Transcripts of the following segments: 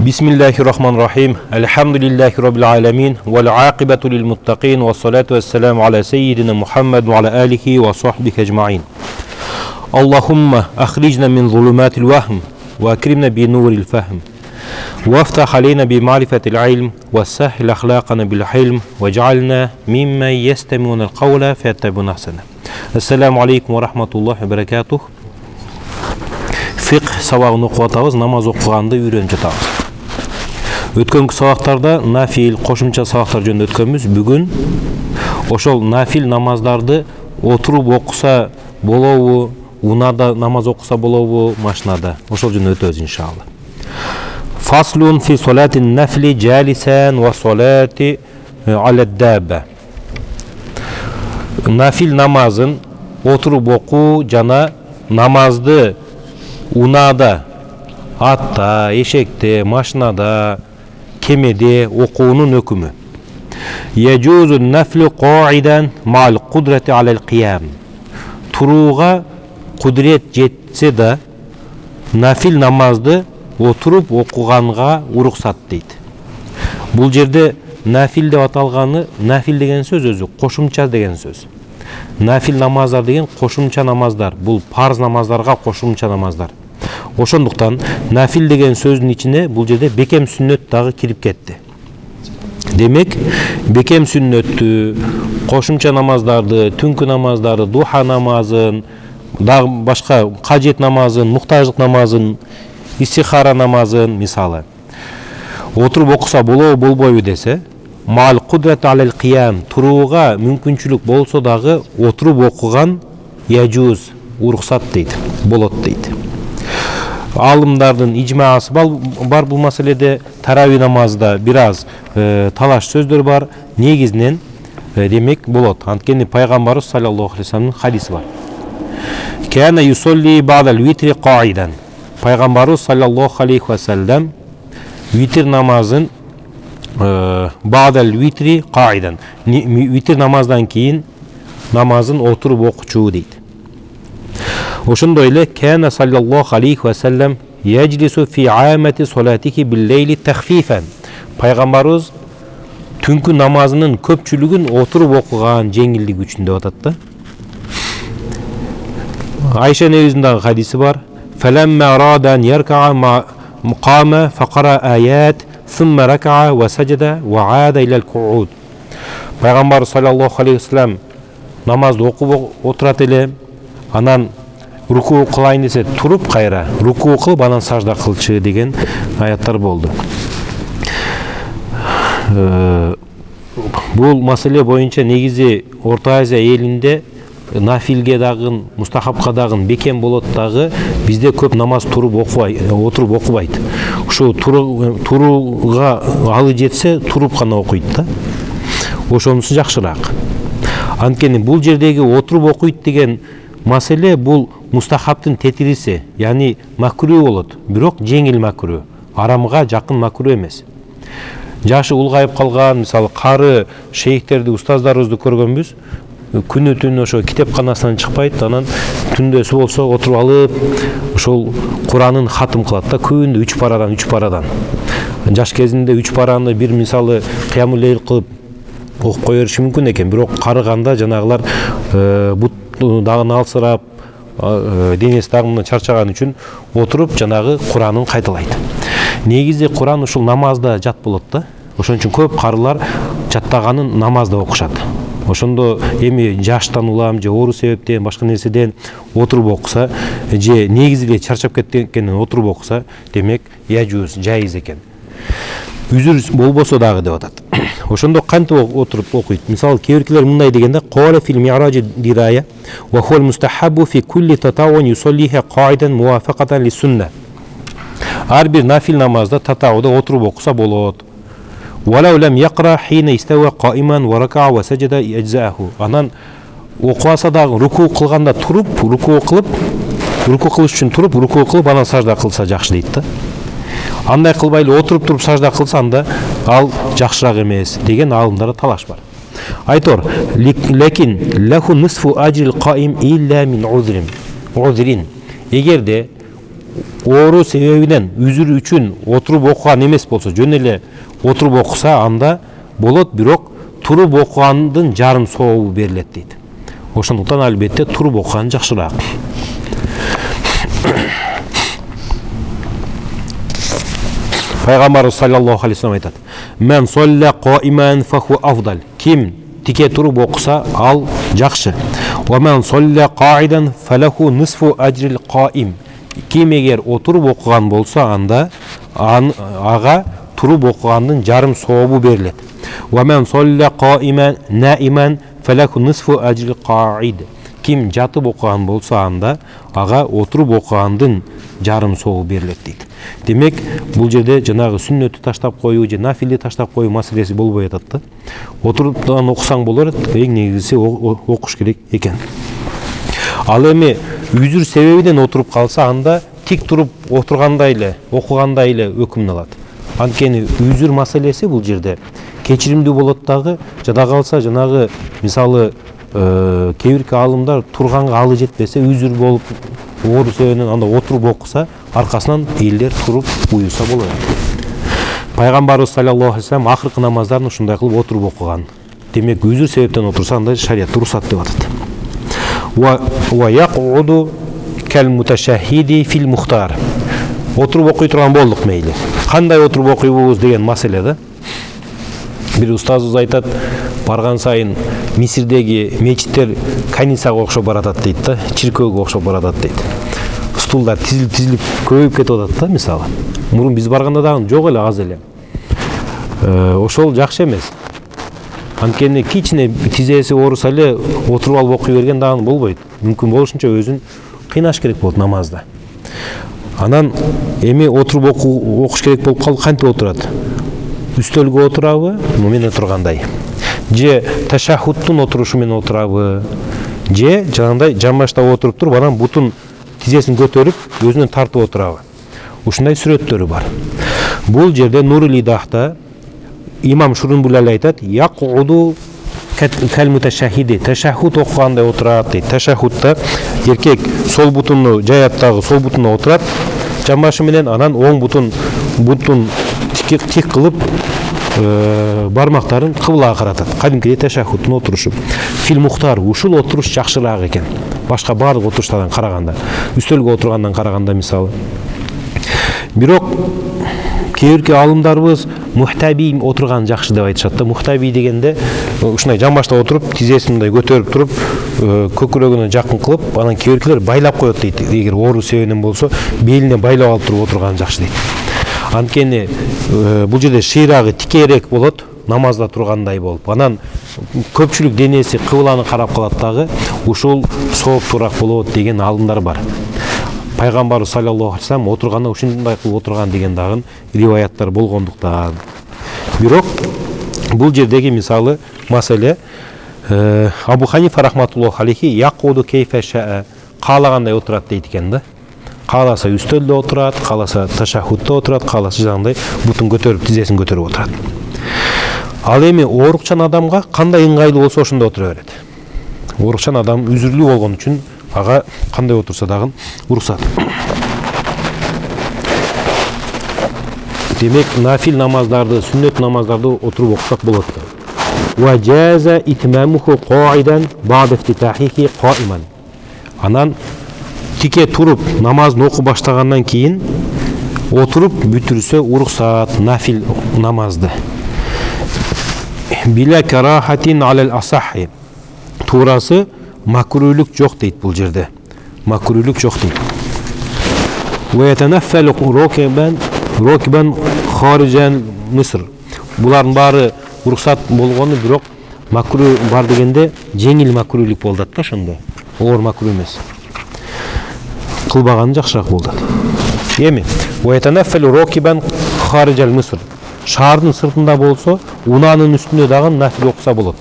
Bismillahirrahmanirrahim. Elhamdülillahi Rabbil alemin. Vel aqibatu lil muttaqin. Ve salatu vesselamu ala seyyidina Muhammed ve ala alihi ve sahbihi ecma'in. Allahümme ahricna min zulumatil vahm ve akrimna bi nuril fahm. Ve aftah aleyna bi ma'rifetil ilm ve sahil ahlakana bil hilm ve cealna mimmen yestemi'unel kavla feyattabi'un ahsana. Esselamu aleyküm ve rahmetullahi ve berekatuh. Fiqh сабағын оқып атабыз, намаз оқығанды үйреніп жатабыз. Өткөнкү сабактарда нафил, кошумча сабактар жөнүндө өткөнбүз. Бүгүн ошол нафил намаздарды отуруп окуса болобу, унада намаз окуса болобу, машинада. Ошол жөнүндө өтөбүз иншалла. Фаслун фи солатин нафли жалисан ва солати аля дабба. Нафил намазын отуруп окуу жана намазды унада, атта, эшекте, машинада, кемеде окуунун өкүмү. Яжузу нафлу қаидан мал кудрати алал қиям. Турууга кудрет жетсе да нафил намазды отуруп окуганга уруксат дейт. Бул жерде нафил деп аталганы, нафил деген сөз өзү кошумча деген сөз. Нафил намаздар деген кошумча намаздар. Бул парз намаздарга кошумча намаздар. Ошондуктан нафил деген сөздүн ичине бул жерде бекем сүннөт дагы кирип кетти. Демек, бекем сүннөттү, кошумча намаздарды, түнкү намаздарды, духа намазын, дагы башка кажет намазын, муктаждык намазын, истихара намазын, мисалы отуруп окуса болобу болбойбу десе, мал кудрат алал кыям, турууга мүмкүнчүлүк болсо дагы отуруп окуган яжуз, уруксат дейт, болот дейт. Алымдардын ижмаасы бар бул маселеде. Тарави намазда бир аз талаш сөздөр бар. Негизинен демек болот. Анткени пайгамбарыбыз саллаллаху алейхи вассаламдын хадиси бар. Кана юсолли ба'дал витри қаидан. Пайгамбарыбыз саллаллаху алейхи вассалам витр намазын ба'дал витри қаидан. Витр намаздан кийин намазын отуруп окучу дейт. Ошондой эле кана саллаллаху алейхи вассалам яжлису фи аамати солатихи бил-лейли тахфифан. Пайгамбарыбыз түнкү намазынын көпчүлүгүн отуруп окуган жеңилдик үчүн деп атат да. Айша энебиздин дагы хадиси бар. Фаламма радан яркаа муқама фақара аят сумма ракаа ва сажада ва аада илал кууд. Пайгамбар саллаллаху алейхи вассалам намазды окуп отурат эле, анан руку кылайын десе туруп кайра руку кылып анан сажда кылчы деген аяттар болду. Бул маселе боюнча негизи Орто Азия элинде нафилге дагы, мустахабка дагы бекем болот дагы, бизде көп намаз туруп окубайт. Ушу турууга алы жетсе туруп гана окуйт да. Ошонусу жакшыраак. Анткени бул жердеги отуруп окуйт деген маселе бул мустахабтын тетириси, яни макруу болот, бирок жеңил макруу, арамга жакын макруу эмес. Жашы улгайып калган, мисалы кары шейхтерди, устаздарыбызды көргөнбүз, күнү түн ошо китепканасынан чыкпайт, анан түндөсү болсо отуруп алып, ошол Куранын хатым кылат да, күндө 3 парадан. Жаш кезинде 3 параны бир мисалы кыямул лейл кылып окуп кое бериши мүмкүн экен, бирок карыганда жанагылар бут дагы алсырап, денеси дагы чарчаган үчүн отуруп жанагы Куранын кайталайт. Негизи Куран ушул намазда жат болот да. Ошон үчүн көп карылар жаттаганын намазда окушат. Ошондо эми жаштан улам же оору себептен, башка нерседен отуруп окуса, же негизи эле чарчап кеткенден отуруп окуса, демек яжуз, жайыз экен. Үзүр болбосо дагы деп атат. Ошондо кантип отуруп окуйт? Мисалы кээбиркилер мындай дегенде, қала фил ми'ражи дирая ва хуа мустахаббу фи кулли татаввун юсаллиха қаидан муафақатан лис-сунна. Ар бир нафил намазда татаввуда отуруп окуса болот. Валау лам яқра хина истава қаиман ва ракаа ва сажада яджзааху. Анан окубаса дагы руку кылганда туруп, руку кылыш үчүн туруп, руку кылып анан сажда кылса жакшы дейт да. Андай кылбай эле отуруп туруп сажда кылса анда ал жакшыраак эмес деген алымдарда талаш бар. Айтор, лекин лаху нисфу ажрил qaim илля мин узрин. Эгерде оору себебинен үзүр үчүн отуруп окуган эмес болсо, жөн эле отуруп окуса анда болот, бирок туруп окугандын жарым сообу берилет дейт. Ошондуктан албетте туруп окуган жакшыраак. Пайгамбарыбыз саллаллаху алейхи вассалам айтат: "Мен солля qa'iman фаху афдал." Ким тике туруп окуса, ал жакшы. "Ва мен солля qa'idan фалаху нисфу ажрил qa'im." Ким эгер отуруп окуган болсо, анда ага туруп окугандын жарым сообу берилет. "Ва мен солля qa'iman na'iman фалаху нисфу ажрил qa'id." Ким жатып окуган болсо, анда ага отуруп окугандын жарым сообу берилет дейт. Демек, бул жерде жанагы сүннөтү таштап коюу же нафилди таштап коюу маселеси болбой атат да. Отуруптан окусаң болор, эң негизгиси окуш керек экен. Ал эми үзүр себебинен отуруп калса, анда тик туруп отургандай эле, окугандай эле өкүмүн алат. Анткени үзүр маселеси бул жерде кечиримдүү болот дагы, жада калса жанагы мисалы кээ бирки аалымдар турганга алы жетпесе үзүр болуп оору себебинен анда отуруп окуса, аркасынан элдер туруп уюса болот. Пайгамбарыбыз саллаллаху алейхи вассалам акыркы намаздарын ушундай кылып отуруп окуган. Демек, үзүр себептен отурса, анда шариятта уруксат деп атат. Ва яқуду кал муташаххиди фил мухтар. Отуруп окуй турган болдук мейли. Кандай отуруп окуйбуз деген маселе да. Бир устазыбыз айтат, барган сайын Мисирдеги мечиттер канисага окшоп баратат дейт да, чиркөөгө окшоп баратат дейт. Стулдар тизилип көбөйүп кетип атат да, мисалы. Мурун биз барганда дагы жок эле, аз эле. Ошол жакшы эмес. Анткени кичине тизеси ооруса эле отуруп алып окуй берген дагы болбойт. Мүмкүн болушунча өзүн кыйнаш керек болот намазда. Анан эми отуруп окуш керек болуп калды, кантип отурат? Үстөлгө отурабы? Менен тургандай. Же ташаххудтун отурушу менен отурабы? Же жанагындай жамбашта отуруп туруп, анан бутун тизесин көтөрүп, өзүнөн тартып отурабы? Ушундай сүрөттөрү бар. Бул жерде Нурул Идахта имам Шурунбулали айтат: "Яқуду кал муташаххиди." Ташаххуд окугандай отурат дейт. Ташаххудта эркек сол бутунну жаят дагы, сол бутунна отурат, жамбашы менен, анан оң бутун тик кылып, бармактарын кыблага каратат. Кадимкидей ташаххудтун отурушу. Фил мухтар, ушул отуруш жакшыраак экен. Башка баардык отуруштардан караганда, үстөлгө отургандан караганда мисалы. Бирок кээ бирки аалымдарыбыз мухтаби отурган жакшы деп айтышат да. Мухтаби дегенде ушундай жамбашта отуруп, тизесин мындай көтөрүп туруп, көкүрөгүнө жакын кылып, анан кээ биркилер байлап коет дейт. Эгер оору себебинен болсо, белине байлап алып туруп отурган жакшы дейт. Анткени бул жерде шыйрагы тикерээк болот, намазда тургандай болуп. Анан көпчүлүк денеси кыбланы карап калат дагы, ушул сооптуураак болот деген аалымдар бар. Пайгамбар саллаллаху алейхи вассалам отурганда ушундай кылып отурган деген дагы риваяттар болгондуктан. Бирок бул жердеги мисалы маселе Абу Ханифа рахматуллаху алейхи яқуду кейфа шаа, каалагандай отурат дейт экен да. Кааласа үстөлдө отурат, кааласа ташаххудта отурат, кааласа жанагындай бутун көтөрүп, тизесин көтөрүп отурат. Ал эми оорукчан адамга кандай ыңгайлуу болсо ошондой отура берет. Оорукчан адам үзүрлүү болгон үчүн ага кандай отурса дагы уруксат. Демек, нафил намаздарды, сүннөт намаздарды отуруп окусак болот. Ва жаза итмамуху qa'idan ba'da iftitahihi qa'iman. Анан тике туруп намазын оку баштагандан кийин отуруп бүтүрсө уруксат нафил намазды. Биля карахатин алал асахи. Туурасы макрулук жок дейт бул жерде. Макрулук жок дейт. Ва ятанаффалу рокибан харижан Миср. Булардын баары уруксат болгону, бирок макру бар дегенде жеңил макрулук болдат да, ошондо. Оор макру эмес. Кылбаган жакшыраак болдат. Эми ва ятанаффалу рокибан харижал Миср. Шаардын сыртында болсо, унаанын үстүндө дагы нафил окуса болот.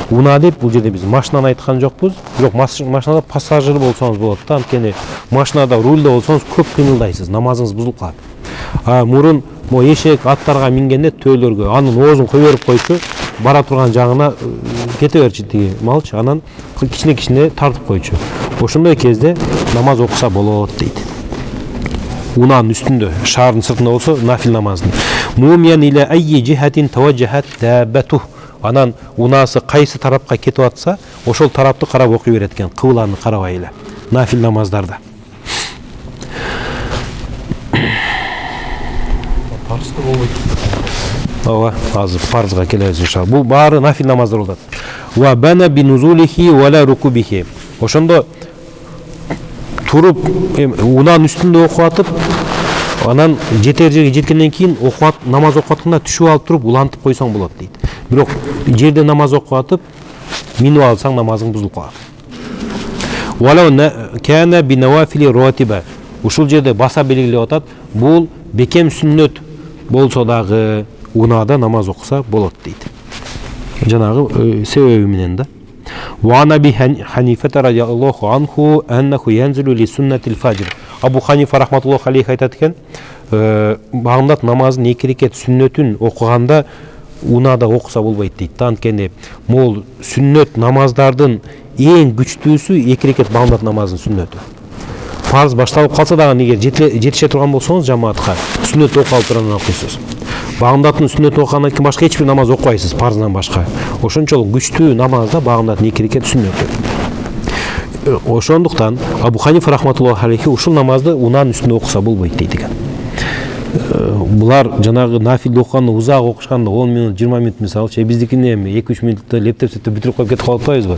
Уна деп бул жерде биз машинаны айткан жокпуз, бирок машинада пассажир болсоңуз болот да. Анткени машинада рулда болсоңуз көп кыймылдайсыз, намазыңыз бузулуп калат. Мурун эшек аттарга мингенде төөлөргө анын оозун кой берип койчу, бара турган жагына кете берчү тиги малчы, анан кичине тартып койчу. Ошондой кезде намаз окуса болот дейт. унаанын үстүндө, шаардын сыртында болсо нафил намаздын. Мумиян иле айи жихатин таважжахат дабату. Анан унаасы кайсы тарапка кетип атса, ошол тарапты карап окуй берет экен, кыбланы карабай эле. Нафил намаздарда. Парызда болбойт. Ооба, азыр парызга келебиз иншалла. Бул баары нафил намаздар болот. Ва бана бинузулихи ва ла рукубихи. Ошондо туруп унаанын үстүндө окуп атып, анан жетер жерге жеткенден кийин намаз окуп атканда түшүп алып туруп улантып койсоң болот дейт. Бирок жерде намаз окуп атып, минип алсаң намазың бузулуп калат. Вала кана бинавафили ратиба. Ушул жерде баса белгилеп атат, бул бекем сүннөт болсо дагы унаада намаз окуса болот дейт. Жанагы себеби менен да. Ва наби Ханифа радиаллаху анху аннаху янзилу ли суннатил фаджр. Абу Ханифа рахматуллаху алейхи айтат экен, багымдат намазын 2 рекет сүннөтүн окуганда унаада окуса болбойт дейт. Анткени могул сүннөт намаздардын эң күчтүүсү 2 рекет багымдат намазынын сүннөтү. Фарз башталып калса дагы эгер жетише турган болсоңуз жамаатка сүннөт окуп алып турган окуйсуз. Багымдаттын сүннөт окугандан кийин башка эч бир намаз окубайсыз фарздан башка. Ошончолук күчтүү намазда багымдаттын 2 рекет сүннөтү. Ошондуктан Абу Ханифа рахматуллаху алейхи ушул намазды унаанын үстүндө окуса болбойт дейт экен. Булар жанагы нафилди окуганда узак окушканда 10 минут, 20 минут мисалы, биздикине эми 2-3 минутта лептеп бүтүрүп коюп кетип калып атпайбызбы?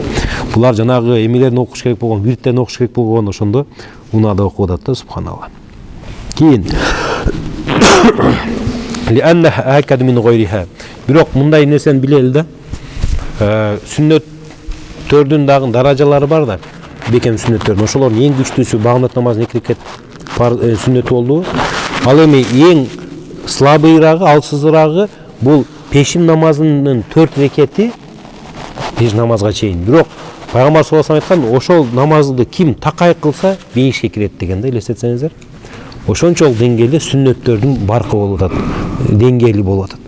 Булар жанагы эмелерин окуш керек болгон, вирттерин окуш керек болгон, ошондо унаада окуп атат да, субханалла. Кийин لأنها أكد من غيرها. Бирок мындай нерсени билели да. Сүннөттөрдүн дагы даражалары бар да. Бекем сүннөттөр. Ошолордун эң күчтүүсү багымдат намазынын 2 рекет сүннөтү болду. Ал эми эң слабыйрагы, алсызырагы бул пешим намазынын 4 рекети пеш намазга чейин. Бирок Пайгамбар саллаллаху алейхи ва саллям айткан, ошол намазды ким такай кылса 5ке кирет деген да, элестетсеңиздер. Ошончолук деңгээлде сүннөттөрдүн баркы болуп атат, деңгээли болуп атат.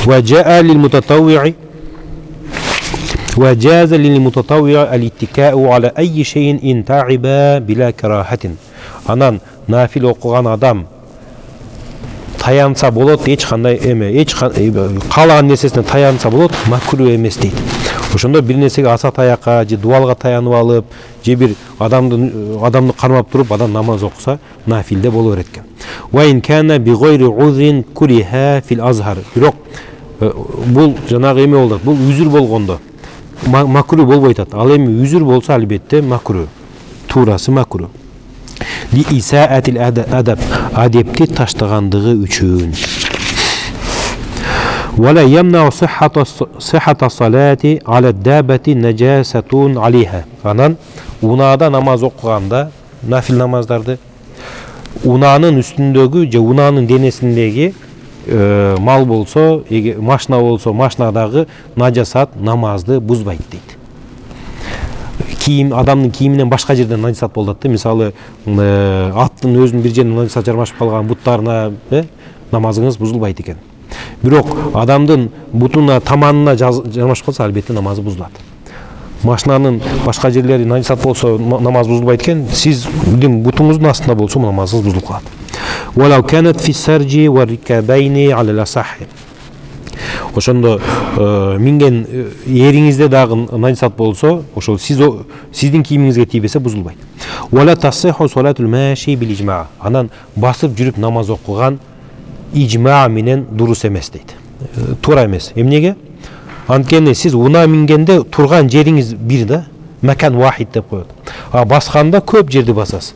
Ва жаа лил мутатаввиъи ва жаза лил мутатаввиъи ал-иттикаъу ала айи шейин ин та'iба била карахатин. Анан нафил окуган адам таянса болот, эч кандай каалаган нерсесине таянса болот, макру эмес дейт. Ошондо бир нерсеге аса таякка же дуалга таянып алып, же бир адамды кармап туруп адам намаз окуса нафилде боло берет экен. Ва ин кана би гойри узрин куриха фил азхар. Бирок бул жанагы эме болот, бул үзүр болгондо макру болбойт атат. Ал эми үзүр болсо албетте макру. Туурасы макру. Ли исаатил адаб, адепти таштагандыгы үчүн. ولا يمنع صحة الصلاة على الدابة نجاسة عليها. Анан унаада намаз окуганда, нафил намаздарды унаанын үстүндөгү же унаанын денесиндеги мал болсо, машина болсо, машинадагы нажасат намазды бузбайт дейт. Кийим, адамдын кийиминен башка жерден нажасат болот да. Мисалы, аттын өзүнүн бир жеринен нажасат жармашып калган буттарына намазыңыз бузулбайт экен. Бирок адамдын бутуна, таманына жармашып калса, албетте намазы бузулат. Машинанын башка жерлери нажасат болсо намаз бузулбайт экен, сиздин бутуңуздун астында болсо намазыңыз бузулуп калат. Валау канат фи саржи ва рикабайни аля ласах. Ошондо минген эриңизде дагы нажасат болсо, ошол сиздин кийимиңизге тийбесе бузулбайт. Вала тасиху салатул маши бил ижма. Анан басып жүрүп намаз окуган ижма менен дурус эмес дейт. Туура эмес. Эмнеге? Анткени сиз унаа мингенде турган жериңиз бир да, макан вахид деп коет. А басканда көп жерди басасыз.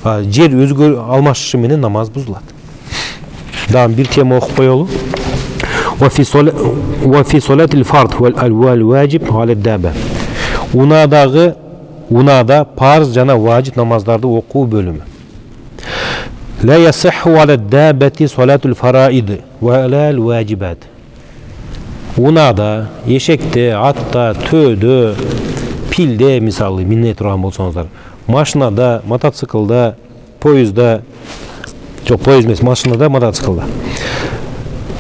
Жер өзгөр алмашышы менен намаз бузулат. Дагы бир тема окуп коелу. Ва фи салатил фард вал ваджиб аля даба. Унаада парз жана важиб намаздарды окуу бөлүмү. لا يصح على الدابة صلاة الفرائض ولا الواجبات. Унаада, эшекте, атта, төөдө, пилде мисалы мине турган болсоңуздар, машинада, мотоциклда, поездда, жок, поезд эмес, машинада, мотоциклда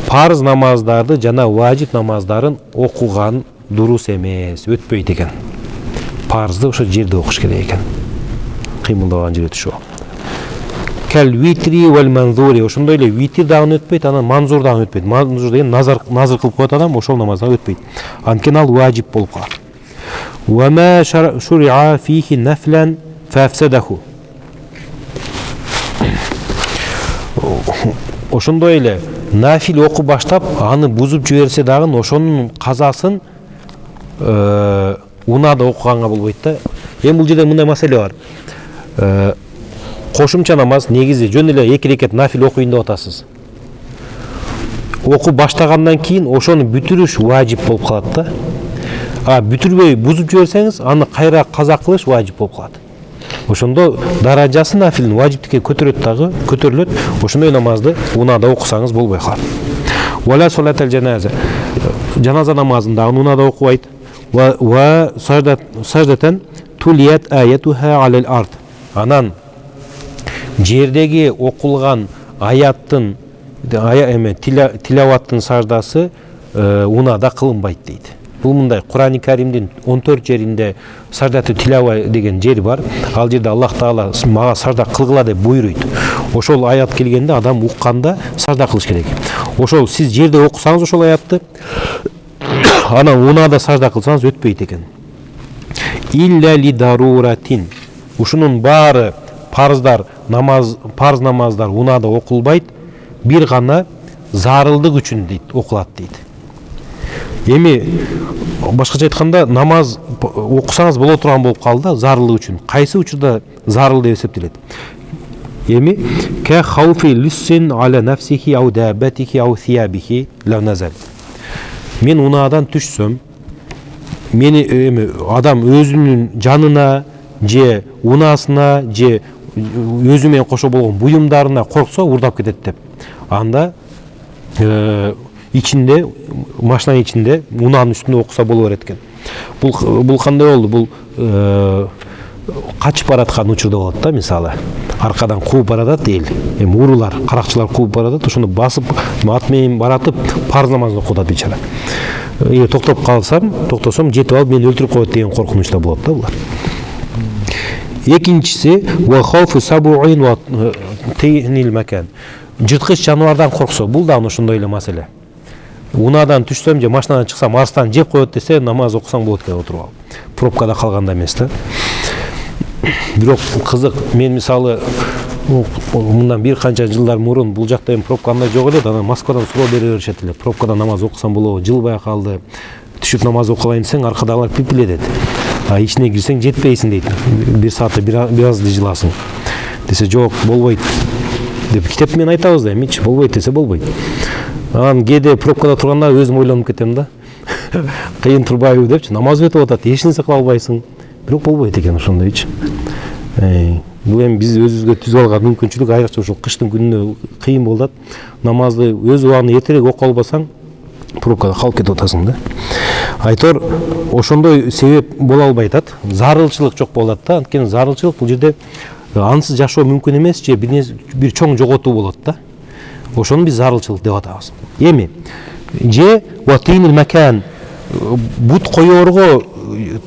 парыз намаздарды жана важиб намаздарын окуган дурус эмес, өтпөйт экен. Парызды ошо жерде окуш керек экен. кыймылдаган жери түшүп. Кал витри вал манзури, ошондой эле витир дагы өтпөйт, анан манзур дагы өтпөйт. Манзур деген назар кылып коет адам, ошол намаз дагы өтпөйт. Анткени ал важип болуп калат. Ва ма шури'a фихи нафлан фафсадаху. Ошондой эле нафил окуу баштап, аны бузуп жиберсе дагы ошонун казасын унада окуганга болбойт да. Эми бул жерде мындай маселе бар. Кошумча намаз негизи жөн эле 2 рекет нафил окуйн деп атасыз. Окуу баштагандан кийин ошону бүтүрүш важип болуп калат да. Бүтүрбөй бузуп жиберсеңиз, аны кайра каза кылыш важип болуп калат. Ошондо даражасы нафилдин важиптикке көтөрүлөт. Ошондой намазды унада окусаңыз болбой калат. Вала салатал жаназа. Жаназа намазын дагы унада окубайт. Ва саждатан тулият аятуха алал ард. Анан жердеги окулган аяттын тилаваттын саждасы унада кылынбайт дейт. Бул мындай Кур'ан-ы Каримдин 14 жеринде саждаты тилава деген жери бар. Ал жерде Аллах Таала мага сажда кылгыла деп буйруйт. Ошол аят келгенде адам укканда сажда кылыш керек. Ошол сиз жерде окусаңыз ошол аятты, анан унада сажда кылсаңыз өтпөйт экен. Илля ли даруратин. Ушунун баары парыздар, парыз намаздар унада окулбайт, бир гана зарылдык үчүн дейт, окулат дейт. Эми башкача айтканда намаз окусаңыз боло турган болуп калды, зарылдык үчүн. Кайсы учурда зарыл деп эсептелет? Эми ка хауфи лиссин аля нафсихи ау дабатихи ау сиябихи ла назал. Мен унадан түшсөм, мени адам өзүнүн жанына же унасына же өзү менен кошо болгон буюмдарына корксо урдап кетет деп. Анда ичинде, машинанын ичинде унаанын үстүндө окуса боло берет экен. Бул кандай болду? Бул качып бараткан учурда болот да, мисалы. Аркадан кууп баратат эл. Эми уруулар, каракчылар кууп баратат, ошону басып, ат менен баратып, парз намазын окутат бичара. Эгер токтосом, жетип алып мени өлтүрүп коет деген коркунучта болот да булар. Экинчиси ва хауфу сабуин ва тейнил макан. Жырткыч жаныбардан корксо, бул да ошондой эле маселе. Унадан түшсөм же машинадан чыксам арстан жеп коет десе, намаз окусаң болот экен отуруп алып. Пробкада калганда эмес да. Бирок кызык, мен мисалы мындан бир канча жылдар мурун бул жакта эми пробка андай жок эле, анан Москвадан суроо бере беришет эле. Пробкада намаз окусам болобу? Жылбай калды. Түшүп намаз окуйн десең, аркадагылар пипиледет. Ичине кирсең жетпейсиң дейт. Бир саатта бир азды жыласың. Десе жок, болбойт. Деп китеп менен айтабыз да, эмичи болбойт десе болбойт. Анан кээде пробкада турганда өзүм ойлонуп кетем да. Кыйын турбайбы депчи, намаз өтүп атат, эч нерсе кыла албайсың. Бирок болбойт экен ошондойчу. Бул эми биз өзүбүзгө түзүп алган мүмкүнчүлүк, айрыкча ушул кыштын күнүнө кыйын болот. Намазды өз убагында эртерээк окуп албасаң, пробкада калып кетип атасың да. Айтор ошондой себеп боло албайт, зарылчылык жок болот да. Анткени зарылчылык бул жерде ансыз жашоо мүмкүн эмес же бир чоң жоготуу болот да. Ошону биз зарылчылык деп атабыз. Эми же ватинил макан, бут коёрго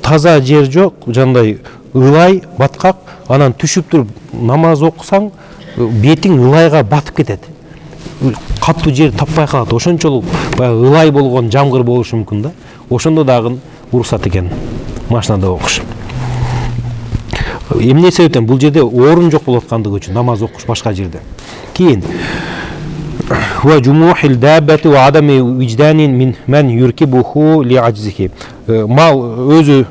таза жер жок, жандай ылай, баткак, анан түшүп туруп намаз окусаң, бетиң ылайга батып кетет. Каттуу жер таппай калат. Ошончолук баягы ылай болгон жамгыр болушу мүмкүн да. Ошондо дагы уруксат экен машинада окуш. Эмне себептен? Бул жерде орун жок болуп аткандыгы үчүн намаз окуш башка жерде. Кийин ва жумухил даббати ва адами вижданин мин ман юркибуху ли аджзихи. Мал өзү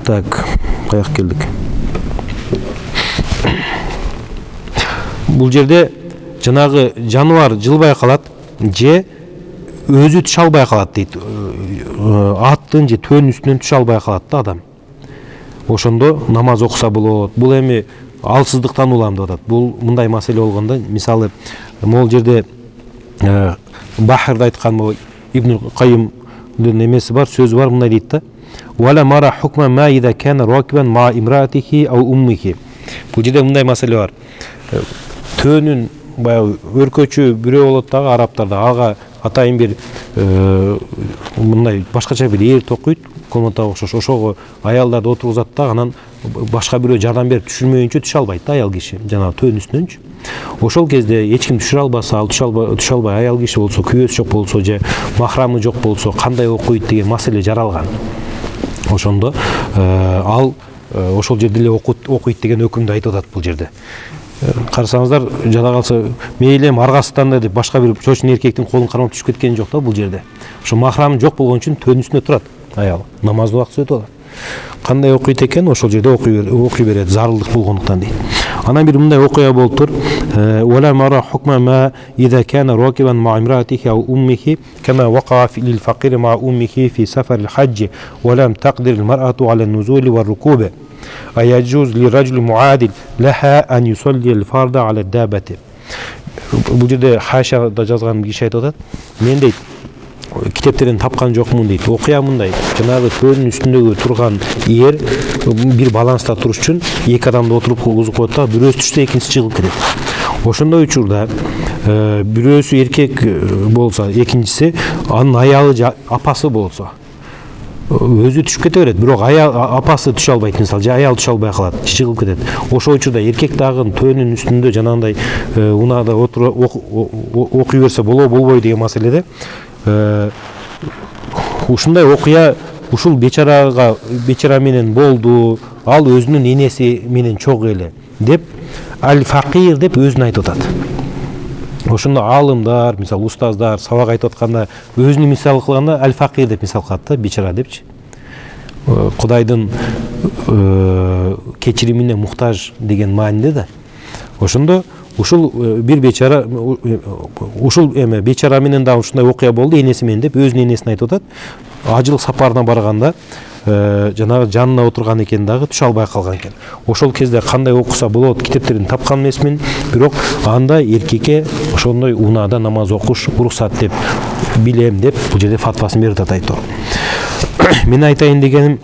так, каяк келдик. Бул жерде жанагы жаныбар жылбай калат же өзү түшө албай калат дейт. Аттын же төөнүн үстүнөн түшө албай калат да адам. Ошондо намаз окуса болот. Бул эми алсыздыктан улам деп атат. Бул мындай маселе болгондо, мисалы могул жерде Бахырда айткан Ибн Кайымдын эмеси бар, сөзү бар, мындай дейт да. Вала мара хукма ма ида кана ракибан ма имраатихи ау уммихи. Бул жерде мындай маселе бар. Төөнүн баягы өркөчү бирөө болот дагы, арабтарда ага атайын бир мындай башкача бир эрт окуйт, комнатага окшош. Ошого аялдарды отургузат да, анан башка бирөө жардам берип түшүрмөйүнчө түшө албайт да аял киши, жанагы төөнүн үстүнөнчү. Ошол кезде эч ким түшүрө албаса, ал түшө албай аял киши болсо, күйөөсү жок болсо же махрамы жок болсо кандай окуйт деген маселе жаралган. Ошондо ал ошол жерде эле окуйт деген өкүмдү айтып атат бул жерде. Карасаңыздар, жада калса мейли эми аргасынан да деп башка бир чочун эркектин колун кармап түшүп кеткен жок да бул жерде. Ошо махрамы жок болгон үчүн төөнүн үстүндө турат аял. Намаздын убактысы өтүп атат. Кандай окуйт экен, ошол жерде окуй берет, зарылдык болгондуктан дейт. Анан бир мындай окуя болуп тур. Вала мара хукма ма иза кана ракибан ма имраатихи ау уммихи кама ваqa лил факир ма уммихи фи сафар аль-хаджи ва лам тaqdir al-mar'atu ala an-nuzul wa ar-rukub ayajuz li rajul muadil laha an yusalli al-farda ala ad-dabati. Бул жерде хашада жазган киши айтып атат. Мен дейт китептерден тапкан жокмун дейт. Окуя мындай. Жанагы төөнүн үстүндөгү турган эр бир баланста туруш үчүн эки адамды отуруп кылгызып коет да, бирөөсү түшсө экинчиси чыгып кетет. Ошондой учурда бирөөсү эркек болсо, экинчиси анын аялы же апасы болсо өзү түшүп кете берет, бирок апасы түшө албайт, мисалы, же аял түшө албай калат, чыгып кетет. Ошол учурда эркек дагы төөнүн үстүндө жанагындай унаада окуй берсе болбойбу деген маселеде ушундай окуя ушул бечара менен болду, ал өзүнүн энеси менен чогуу эле деп аль-факир деп өзүн айтып атат. Ошондо алымдар, мисалы устаздар сабак айтып атканда өзүнүн мисал кылганда аль-факир деп мисал кылат да, бечара депчи. Кудайдын кечиримине муктаж деген мааниде да. Ошондо ушул бир бечара бечара менен да ушундай окуя болду, энеси менен деп өзүнүн энесин айтып атат. Ажылык сапарына барганда жанагы жанына отурган экен дагы түшө албай калган экен. Ошол кезде кандай окуса болот, китептерден тапкан эмесмин, бирок анда эркекке ошондой унаада намаз окуш уруксат деп билем деп бул жерде фатвасын берип атат айтор. Мен айтайын дегеним,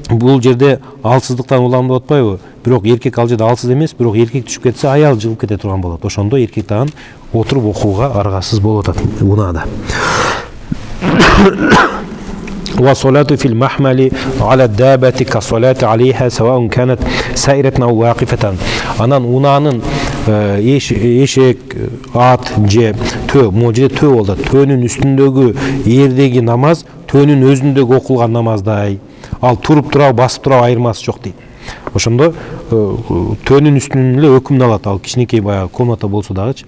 бул жерде алсыздыктан улам деп атпайбы? Бирок эркек ал жерде алсыз эмес, бирок эркек түшүп кетсе аял жыгып кете турган болот. Ошондо эркек дагы отуруп окууга аргасыз болуп атат унаада. والصلاة في المحمل على الدابة كالصلاة عليها سواء كانت سائرة أو واقفة. Анан унаанын эшек, ат же төө, могу жерде төө болду. Төөнүн үстүндөгү эрдеги намаз төөнүн өзүндөгү окулган намаздай. Ал туруп турабы, басып турабы айырмасы жок дейт. Ошондо төөнүн үстүнөн эле өкүмдү алат, ал кичинекей баягы комната болсо дагычы.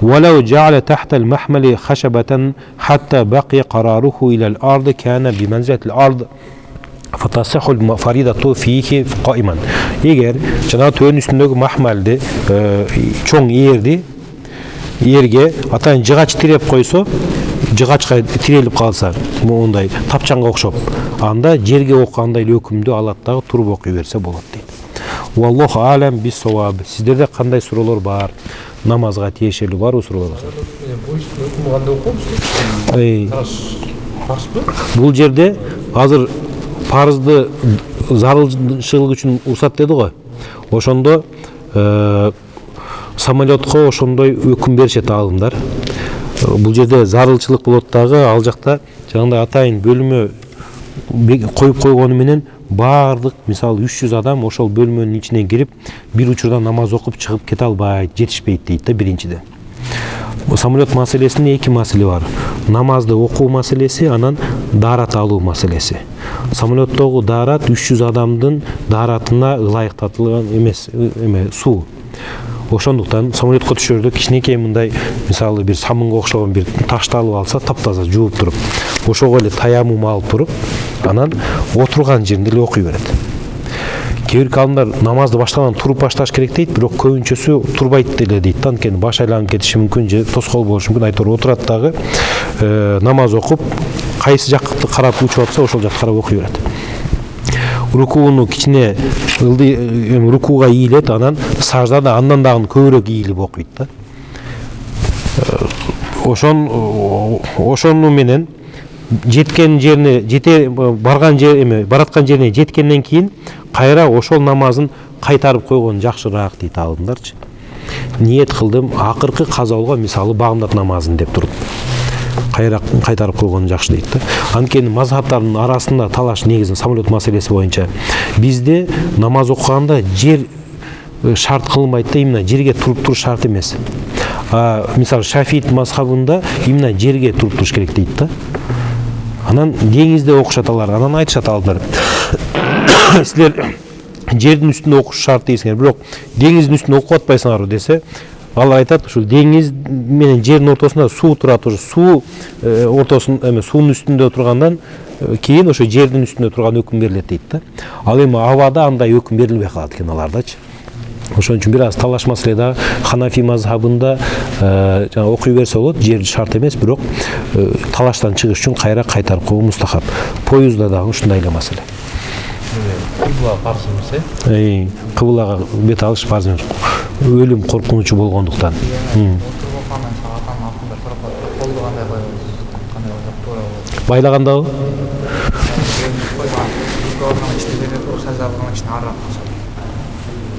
ولو جعل تحت المحمل خشبة حتى بقي قراره إلى الأرض كان بمنزلة الأرض فتصح الفريضة فيه قائما. Эгер жана төөнүн үстүндөгү махмалды чоң эрге атайын жыгач тиреп койсо, жыгачка тирелип калса, мондай тапчанга окшоп, анда жерге окугандай өкүмдү алат дагы туруп окуй берсе болот дейт. Wallahu alam bis-sawab. Сиздерде кандай суроолор бар? Намазга тиешелүү барбы суроолор? Бул жерде азыр парызды зарылчылык үчүн уруксат деди го. Ошондо самолетко ошондой өкүм беришет алымдар. Бул жерде зарылчылык болот дагы, ал жакта жанагындай атайын бөлмө коюп койгону менен баардык, мисалы 300 адам ошол бөлмөнүн ичине кирип, бир учурда намаз окуп чыгып кете албайт, жетишпейт дейт да биринчиден. Самолет маселесинде эки маселе бар. Намазды окуу маселеси, анан даарат алуу маселеси. Самолеттогу даарат 300 адамдын дааратына ылайыктатылган эмес, суу. Ошондуктан самолетко түшөрдө кичинекей мындай, мисалы бир самынга окшогон бир ташты алып алса, таптаза жууп туруп, ошого эле таямум алып туруп, анан отурган жеринде эле окуй берет. Кээ бир калымдар намазды баштагандан туруп башташ керек дейт, бирок көбүнчөсү турбайт деле дейт да, анткени баш айланып кетиши мүмкүн, же тоскоол болушу мүмкүн, айтор отурат дагы, намаз окуп, кайсы жакты карап учуп атса, ошол жакты карап окуй берет. Рукууну кичине рукууга ийилет, анан саждада андан дагы көбүрөөк ийилип окуйт да. Ошону менен жеткен жерине бараткан жерине жеткенден кийин кайра ошол намазын кайтарып койгон жакшыраак дейт алымдарчы. Ниет кылдым, акыркы казалга мисалы багымдат намазын деп турду. кайтарып койгон жакшы дейт да. Анткени мазхабтардын арасында талаш негизи самолет маселеси боюнча бизде намаз окуганда жер шарт кылынбайт да, именно жерге туруп туруш шарт эмес. Мисалы Шафиит мазхабында именно жерге туруп туруш керек дейт да. Анан деңизде окушат алар, анан айтышат алар. Силер жердин үстүндө окуш шарт дейсиңер, бирок деңиздин үстүндө окуп атпайсыңарбы десе, алар айтат, ушул деңиз менен жердин ортосунда суу турат, ошо суу ортосунда суунун үстүндө тургандан кийин ошо жердин үстүндө турган өкүм берилет дейт да. Ал эми абада андай өкүм берилбей калат экен алардачы. Ошон үчүн бир аз талаш маселе да. Ханафи мазхабында жана окуй берсе болот, жер шарт эмес, бирок талаштан чыгыш үчүн кайра кайтарып койгон мустахаб. Поюзда дагы ушундай эле маселе. Кыбла парыз эмес, кыбылага бет алыш парыз эмес. Өлүм коркунучу болгондуктан. Байлагандабы?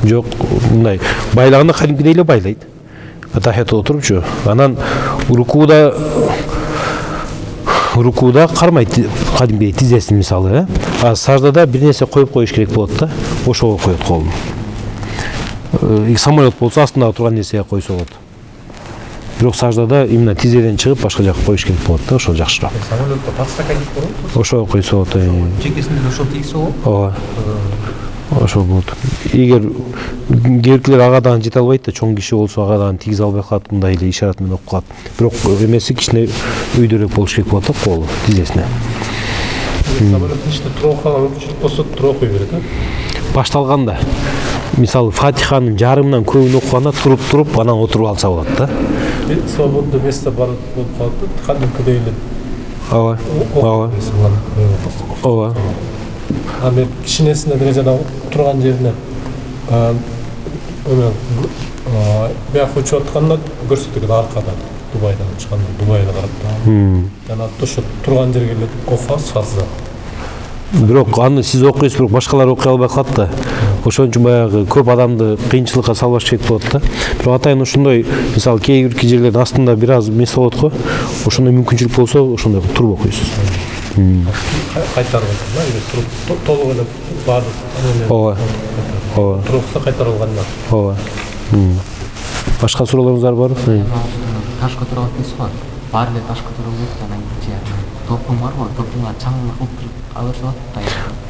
Жок, мындай. Байлаганда кадимкидей эле байлайт. Тахиятта отурупчу. Анан рукуда кармайт кадимки тизесин мисалы, а саждада бир нерсе коюп коюш керек болот да. Ошого коет колун. Самолет болсо астында турган нерсеге койсо болот. Бирок саждада именно тизеден чыгып башка жака коюш керек болот да, ошол жакшыраак. Самолетто подстаканник бар. Ошого койсо болот. Жекесинде ошол тийсе болот. Ооба. Ошол болот. Эгер кээбиркилер ага дагы жете албайт да, чоң киши болсо ага дагы тийгизе албай калат, мындай эле ишарат менен окуп калат. Бирок эмеси кичине өйдөрөөк болуш керек болот да, колу тизесине. Самолеттин ичинде туруп калган мүмкүнчүлүк болсо туруп окуй берет, Башталганда мисалы Фатиханын жарымынан көбүн окуганда туруп анан отуруп алса болот да. Свободное место бар болуп калат да, кадимкидей эле. Ооба. Аны кичинесине деле жана турган жерине бияк учуп атканда көрсөтүлгөн аркада Дубайдан чыкканда Дубайга карап жана ошо турган жерге эле окуган фарзда. Бирок аны сиз окуйсуз, бирок башкалар окуй албай калат да. Ошон үчүн баягы көп адамды кыйынчылыкка салбаш керек болот да. Бирок атайын ошондой, мисалы кээ бир жерлердин астында бир аз место болот го. Ошондой мүмкүнчүлүк болсо, ошондой туруп окуйсуз. Кайтарып да, туруп толук эле барды. Ооба. Турукса кайтарып алганда. Ооба. Башка суроолоруңуздар барбы? Ташка туралы несі бар. Бар эле ташка туралы анан топун бар го, топунга чаң кылып алса болот.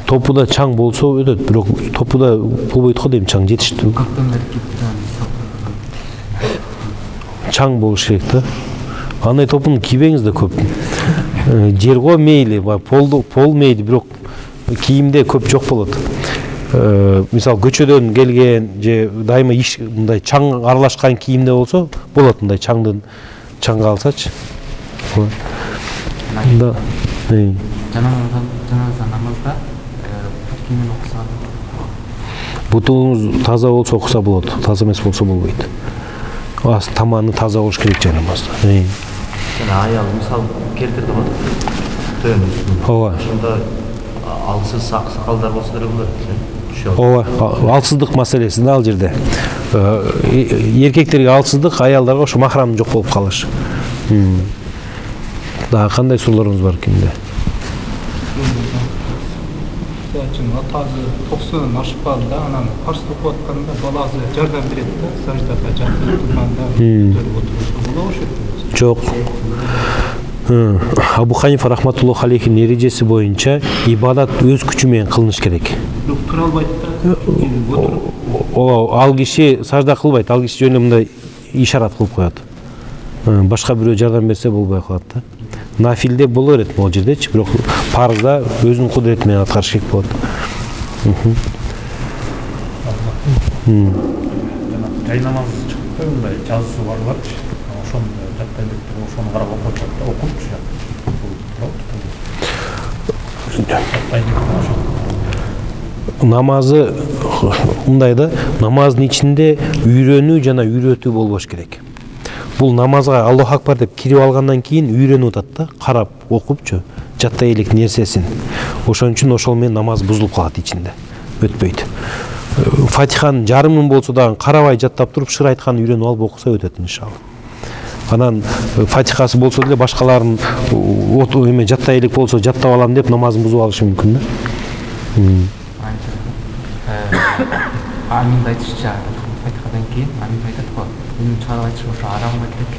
Топуда чаң болсо өтөт, бирок топуда болбойт го дейм, чаң жетиштүү. Көктөн бери кетти. Чаң болуш керек да. Андай топун кийбеңиз да көп. Жерго мейли, пол мейли, бирок кийимде көп жок болот. Мисалы көчөдөн келген же дайыма иш мындай чаң аралашкан кийимде болсо болот, мындай чаңга алсачы. Да. Жаназа намазда кийимен окуса. Бутуңуз таза болсо окуса болот, таза эмес болсо болбойт. Таманы таза болуш керек жанамазда. Жана аял мисалы келтирди го. Ооба. Ошондо алсыз сакалдар болсо деле болот. Ооба, алсыздык маселеси да ал жерде. Эркектерге алсыздык, аялдарга ошо махрам жок болуп калыш. Да, кандай суроолоруңуз бар кимде? Атасы 90 ашып калды да, анан каршы окуп атканда баласы жардам берет да, саждага жатып турганда болобу ошо? Жок. Абу Ханифа рахматуллах алейхин эрежеси боюнча ибадат өз күчү менен кылыныш керек. Тура албайт да. Ал киши сажда кылбайт, ал киши жөн эле мындай ишарат кылып коет. Башка бирөө жардам берсе болбой калат да. Нафилде боло берет могу жердечи, бирок парызда өзүнүн кудурети менен аткарыш керек болот. Жай намаз чыкпай мындай жазуусу барларчы. Ошону жаттай деп ошону карап окупчу. Намазы мындай да, намаздын ичинде үйрөнүү жана үйрөтүү болбош керек. Бул намазга Аллах акбар деп кирип алгандан кийин үйрөнүп атат да, карап окупчу, жаттай элек нерсесин. Ошон үчүн ошол менен намаз бузулуп калат ичинде. Өтпөйт. Фатиханын жарымын болсо дагы карабай жаттап туруп шыр айтканды үйрөнүп алып окуса өтөт иншалла. Анан фатихасы болсо деле башкаларын эме жаттай элек болсо жаттап алам деп намазын бузуп алышы мүмкүн да. Аминді айтышча, фатихадан кейін аминді айтады ғой. Үнін шығарып айтышы ошо арамға келіп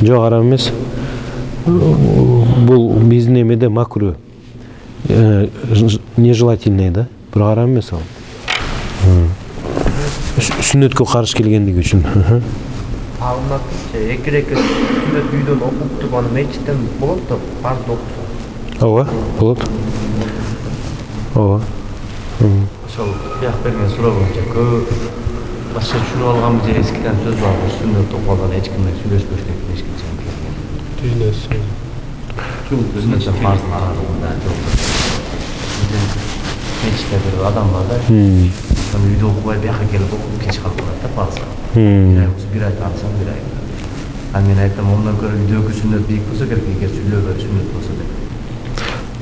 Жок, арам эмес. Бул биздин эмеде макру. Нежелательный да. Бирок арам эмес ал. Сүннөткө каршы келгендиги үчүн. Алынат, эки рекет сүннөт үйдөн окуп туруп, аны мечиттен болот да, фарз окуса. Ооба, болот. Ооба. Ошол бияк берген суроо боюнча көп башка түшүнүп алганбыз же эскиден сөз бар, сүннөт окуп алган эч ким менен сүйлөшпөш деп эчким Түйнөсү. Сүннөттөн фарздын аралыгында мечитте бир адам бар да. Үйдө окубай бияка келип окуп кеч калып калат да фарзга. Bir ay tanısam bir ay. Мен айттым, ondan көрө үйдөгү сүннөт бийик болсо керек, эгер сүйлөбөй сүннөт болсо деп.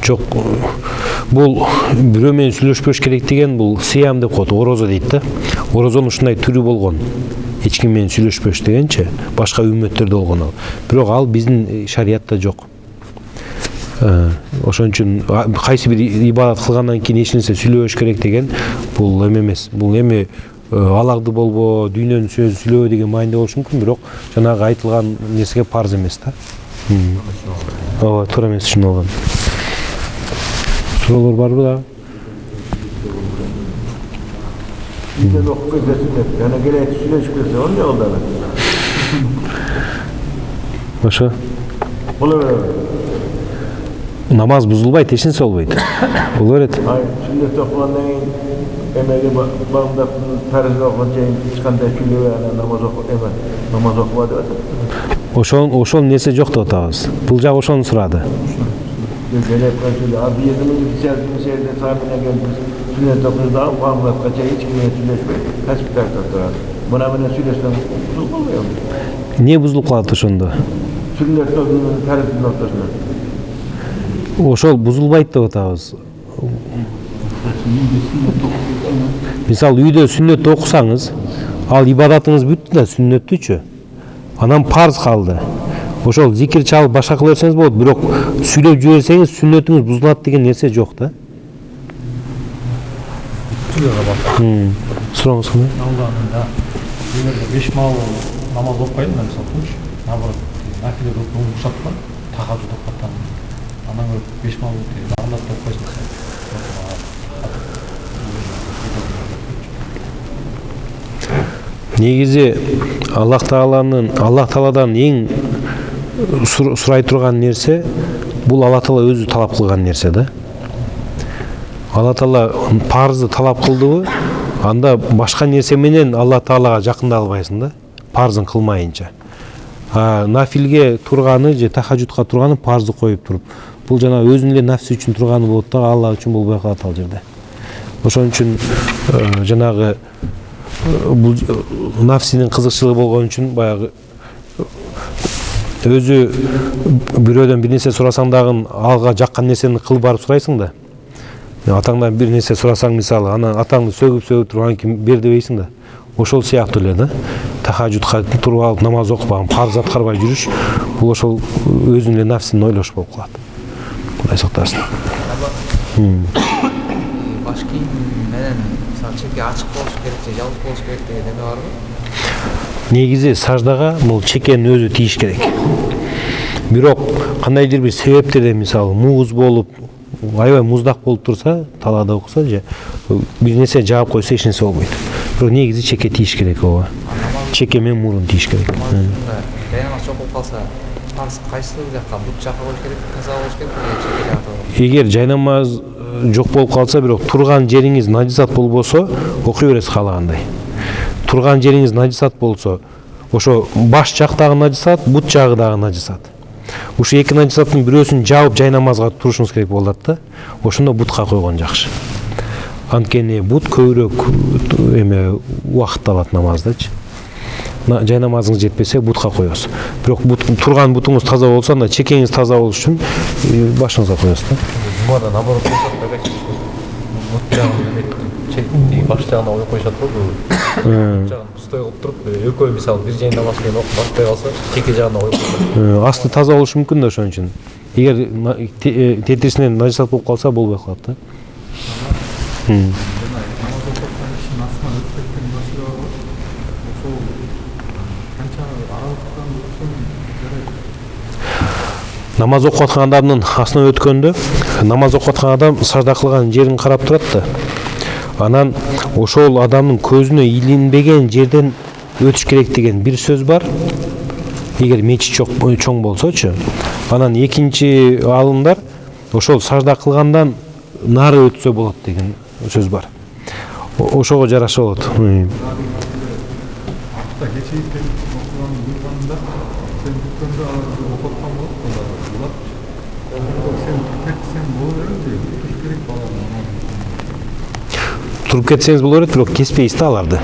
Жок, бул бирөө менен сүйлөшпөш керек деген бул сыям деп коет, орозо дейт да. Орозонун ушундай түрү болгон. Эч ким менен сүйлөшпөш дегенчи, башка үммөттөрдө болгон ал. Бирок ал биздин шариятта жок. Ошон үчүн кайсы бир ибадат кылгандан кийин эч нерсе сүйлөбөш керек деген бул эме эмес. Бул эми аларды болбо, дүйнөнүн сөзүн сүйлөбө деген маанидө болушу мүмкүн, бирок жанагы айтылган нерсеге парз эмес да. Ооба, туура эмес үчүн болгон. Суроолор барбы дагы? Үйдөн окуп келсең деп, жана келет сүйлөшүп келсе, ал жагында. Ошо. Боло берет. Намаз бузулбайт, эч нерсе болбойт. Боло берет. Сүннөт окугандан кийин эмеге баамдап фарз окуганча эч кандай сүйлөбөй намаз окуба деп атат. Ошол нерсе жок деп атабыз. Бул жак ошону сурады. Келеп калса, ал бийдин серде саамына келип сүннөт окуйда баамдаткача эч ким менен сүйлөшпөй, касып тартып турат. Мына менен сүйлөшсөң бузулуп калбайбы? Эмне бузулуп калат ошондо? Сүннөт окуганын фарздын ортосунда. Ошол бузулбайт деп атабыз. Мисалы үйдө сүннөт окусаңыз, ал ибадатыңыз бүттү да сүннөттүчү. Анан парз калды. Ошол зикир чалып башка кыла берсеңиз болот, бирок сүйлөп жиберсеңиз сүннөтүңүз бузулат деген нерсе жок да. Сурооңуз кандай? Алланында эгерде 5 мал намаз окуйм, мисалы үчүн, наоборот, нафиле окуп ушатпан, тахажжуд окуп анан 5 мал окуйм, анда да окуйсуң. Негизи Аллах Тааладан эң сурай турган нерсе бул Алла Таала өзү талап кылган нерсе да. Алла Таала парзды талап кылдыбы, анда башка нерсе менен Алла Таалага жакында албайсың да, парзын кылмайынча. Нафилге турганы же тахажжудка турганы парзды коюп туруп, бул жана өзүнүн эле нафси үчүн турганы болот да, Алла үчүн болбой калат ал жерде. Ошон үчүн жанагы бул нафсинин кызыкчылыгы болгон үчүн баягы өзү бирөөдөн бир нерсе сурасаң дагы алга жаккан нерсени кылып барып сурайсың да. Атаңдан бир нерсе сурасаң, мисалы, анан атаңды сөгүп туруп анан ким бер дебейсиң да. Ошол сыяктуу эле да. Тахажжудка туруп алып намаз окупаган, парз аткарбай жүрүш, бул ошол өзүнүн эле нафсин ойлош болуп калат. Кудай сактасын. Баш кийим менен мисалы чеке ачык болуш керек же жабык болуш керек деген эме барбы? Негизи саждага бул чекенин өзү тийиш керек. Бирок кандайдыр бир себептерден, мисалы, муз болуп, аябай муздак болуп турса, талаада окуса же бир нерсе жаап койсо эч нерсе болбойт. Бирок негизи чеке тийиш керек, ооба. Чеке менен мурун тийиш керек. Жайнамаз окуп калса, парз кайсы жакка, бут жакка болуш керек, таза болуш керек, чеке жакка. Эгер жайнамаз жок болуп калса, бирок турган жериңиз нажисат болбосо, окуй бересиз каалагандай. Турган жериңиз нажисат болсо, ошо баш жак дагы нажисат, бут жагы дагы нажисат. Ушу эки нажисаттын бирөөсүн жаап жайнамазга турушуңуз керек болот да. Ошондо бутка койгон жакшы. Анткени бут көбүрөөк эме убакыт алат намаздачы. Жайнамазыңыз жетпесе бутка коесуз. Бирок турган бутуңуз таза болсо, анда чекеңиз таза болуш үчүн башыңызга коесуз да. Жумада наоборот болсо да, бут жагын баш жагына коюп коюшат го бул жагын пустой кылып туруп экөө мисалы бир жайын намаз менен окуп батпай калса чеке жагына коюп коюшат. Асты таза болушу мүмкүн да ошон үчүн. Эгер тетирисинен нажасат болуп калса болбой калат да. Намаз окуп аткан адамдын астынан өткөндө намаз окуп аткан адам сажда кылган жерин карап турат да. Анан ошол адамдын көзүнө илинбеген жерден өтүш керек деген бир сөз бар. Эгер мечит чоң болсочу. Анан экинчи алымдар ошол сажда кылгандан нары өтсө болот деген сөз бар. Ошого жараша болот. Туруп кетсеңиз болор эле, бирок кеспейсиз да аларды.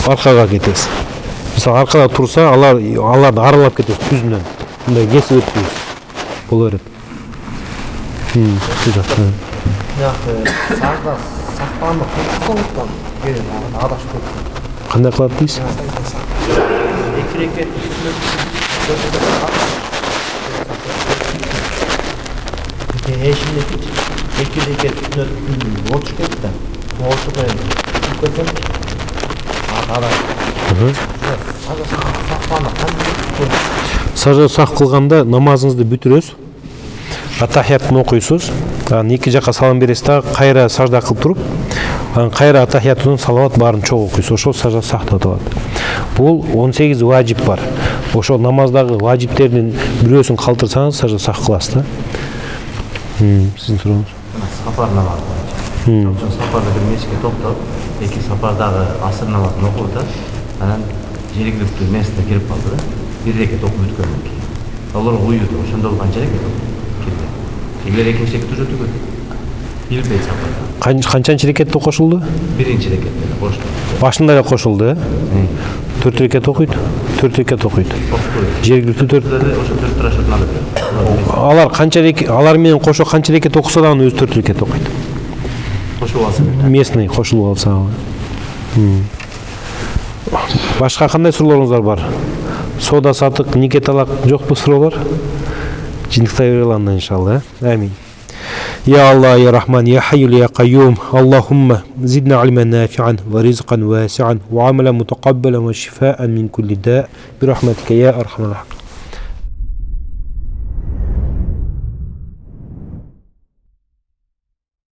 Аркага кетесиз. Мисалы аркада турса, аларды аралап кетесиз түзүнөн. Мындай кесип өтпөйсүз. Болор эле. Сажда сакпанды кылсоңуттан адашып кетти. Кандай кылат дейсиз? Эки рекет эки рекет отуш кетти да. Отуш кетсем Сажда сак кылганда намазыңызды бүтүрөсүз. Атахияттын окуйсуз. Анан эки жакка салам бересиз да, кайра сажда кылып туруп, анан кайра атахияттын салават баарын чогуу окуйсуз. Ошол сажда сак деп аталат. Бул 18 важип бар. Ошол намаздагы важиптердин бирөөсүн калтырсаңыз сажда сак кыласыз да. Сиздин сурооңуз? Сапар намазы. Сапарда бир мешитке токтоп, эки сапардагы асыр намазын окуп да, анан жергиликтүү местке кирип калды да. Бир рекет окуп бүткөндөн кийин. Алар уюду, ошондо канча рекет кирди. Кимдер экинчи рекет уже түгөдү. Билбей сапарда. Канчанчы рекетте кошулду? Биринчи рекетте кошулду. Башында эле кошулду, э? 4 рекет окуйт. 4 рекет окуйт. Жергиликтүү 4. Ошо 4 турашат надо. Алар канча рекет, алар менен кошо канча рекет окуса да аны өзү 4 рекет окуйт. Кошулуп алса. Местный кошулуп алса. Башка кандай суроолоруңуздар бар? Сода сатык, нике талак жокпу суроолор? Жыйынтыктай берели анда иншалла. Амин. يا الله يا رحمن يا حي يا قيوم اللهم زدنا علما نافعا ورزقا واسعا وعملا متقبلا وشفاء من كل داء برحمتك يا أرحم الراحمين.